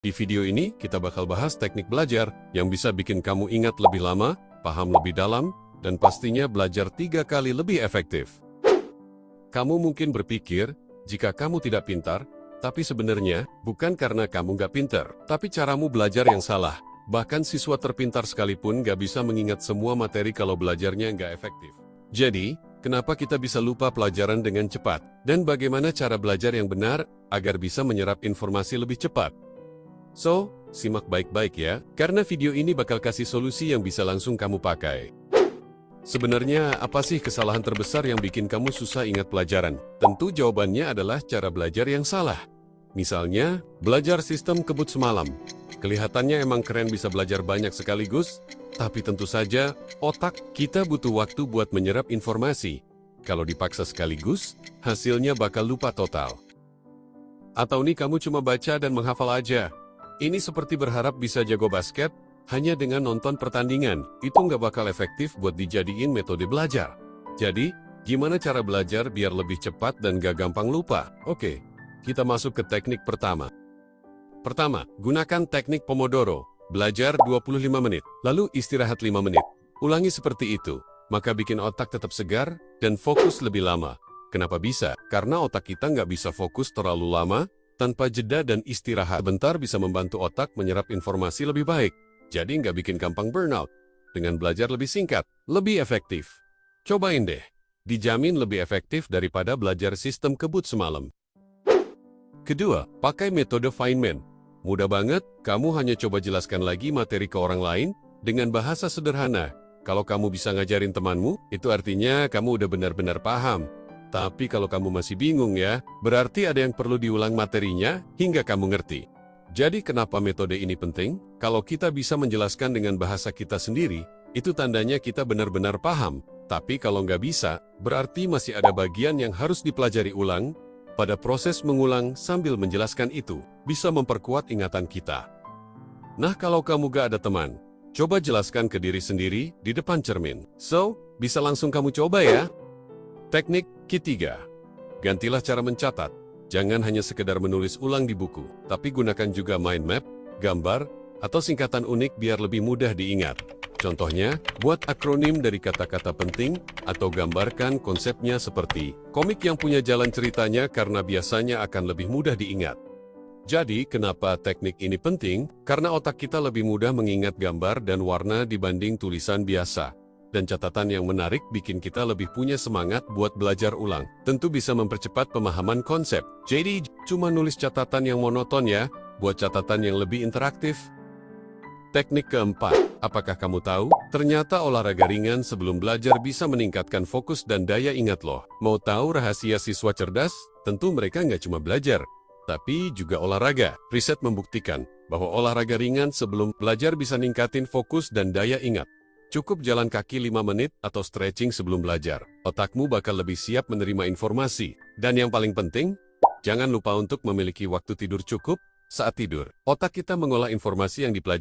Di video ini, kita bakal bahas teknik belajar yang bisa bikin kamu ingat lebih lama, paham lebih dalam, dan pastinya belajar 3 kali lebih efektif. Kamu mungkin berpikir, jika kamu tidak pintar, tapi sebenarnya bukan karena kamu nggak pintar, tapi caramu belajar yang salah. Bahkan siswa terpintar sekalipun nggak bisa mengingat semua materi kalau belajarnya nggak efektif. Jadi, kenapa kita bisa lupa pelajaran dengan cepat? Dan bagaimana cara belajar yang benar agar bisa menyerap informasi lebih cepat? So, simak baik-baik ya, karena video ini bakal kasih solusi yang bisa langsung kamu pakai. Sebenarnya, apa sih kesalahan terbesar yang bikin kamu susah ingat pelajaran? Tentu jawabannya adalah cara belajar yang salah. Misalnya, belajar sistem kebut semalam. Kelihatannya emang keren bisa belajar banyak sekaligus, tapi tentu saja, otak kita butuh waktu buat menyerap informasi. Kalau dipaksa sekaligus, hasilnya bakal lupa total. Atau nih kamu cuma baca dan menghafal aja. Ini seperti berharap bisa jago basket, hanya dengan nonton pertandingan, itu nggak bakal efektif buat dijadiin metode belajar. Jadi, gimana cara belajar biar lebih cepat dan gak gampang lupa? Oke, kita masuk ke teknik pertama. Pertama, gunakan teknik Pomodoro, belajar 25 menit, lalu istirahat 5 menit. Ulangi seperti itu, maka bikin otak tetap segar dan fokus lebih lama. Kenapa bisa? Karena otak kita nggak bisa fokus terlalu lama, tanpa jeda dan istirahat bentar bisa membantu otak menyerap informasi lebih baik. Jadi nggak bikin gampang burnout. Dengan belajar lebih singkat, lebih efektif. Cobain deh. Dijamin lebih efektif daripada belajar sistem kebut semalam. Kedua, pakai metode Feynman. Mudah banget, kamu hanya coba jelaskan lagi materi ke orang lain dengan bahasa sederhana. Kalau kamu bisa ngajarin temanmu, itu artinya kamu udah benar-benar paham. Tapi kalau kamu masih bingung ya, berarti ada yang perlu diulang materinya hingga kamu ngerti. Jadi kenapa metode ini penting? Kalau kita bisa menjelaskan dengan bahasa kita sendiri, itu tandanya kita benar-benar paham. Tapi kalau nggak bisa, berarti masih ada bagian yang harus dipelajari ulang. Pada proses mengulang sambil menjelaskan itu, bisa memperkuat ingatan kita. Nah kalau kamu gak ada teman, coba jelaskan ke diri sendiri di depan cermin. So, bisa langsung kamu coba ya. Teknik ketiga, gantilah cara mencatat. Jangan hanya sekedar menulis ulang di buku, tapi gunakan juga mind map, gambar, atau singkatan unik biar lebih mudah diingat. Contohnya, buat akronim dari kata-kata penting, atau gambarkan konsepnya seperti komik yang punya jalan ceritanya karena biasanya akan lebih mudah diingat. Jadi, kenapa teknik ini penting? Karena otak kita lebih mudah mengingat gambar dan warna dibanding tulisan biasa. Dan catatan yang menarik bikin kita lebih punya semangat buat belajar ulang. Tentu bisa mempercepat pemahaman konsep. Jadi, cuma nulis catatan yang monoton ya, buat catatan yang lebih interaktif. Teknik keempat, apakah kamu tahu? Ternyata olahraga ringan sebelum belajar bisa meningkatkan fokus dan daya ingat loh. Mau tahu rahasia siswa cerdas? Tentu mereka nggak cuma belajar, tapi juga olahraga. Riset membuktikan bahwa olahraga ringan sebelum belajar bisa ningkatin fokus dan daya ingat. Cukup jalan kaki 5 menit atau stretching sebelum belajar. Otakmu bakal lebih siap menerima informasi. Dan yang paling penting, jangan lupa untuk memiliki waktu tidur cukup saat tidur. Otak kita mengolah informasi yang dipelajari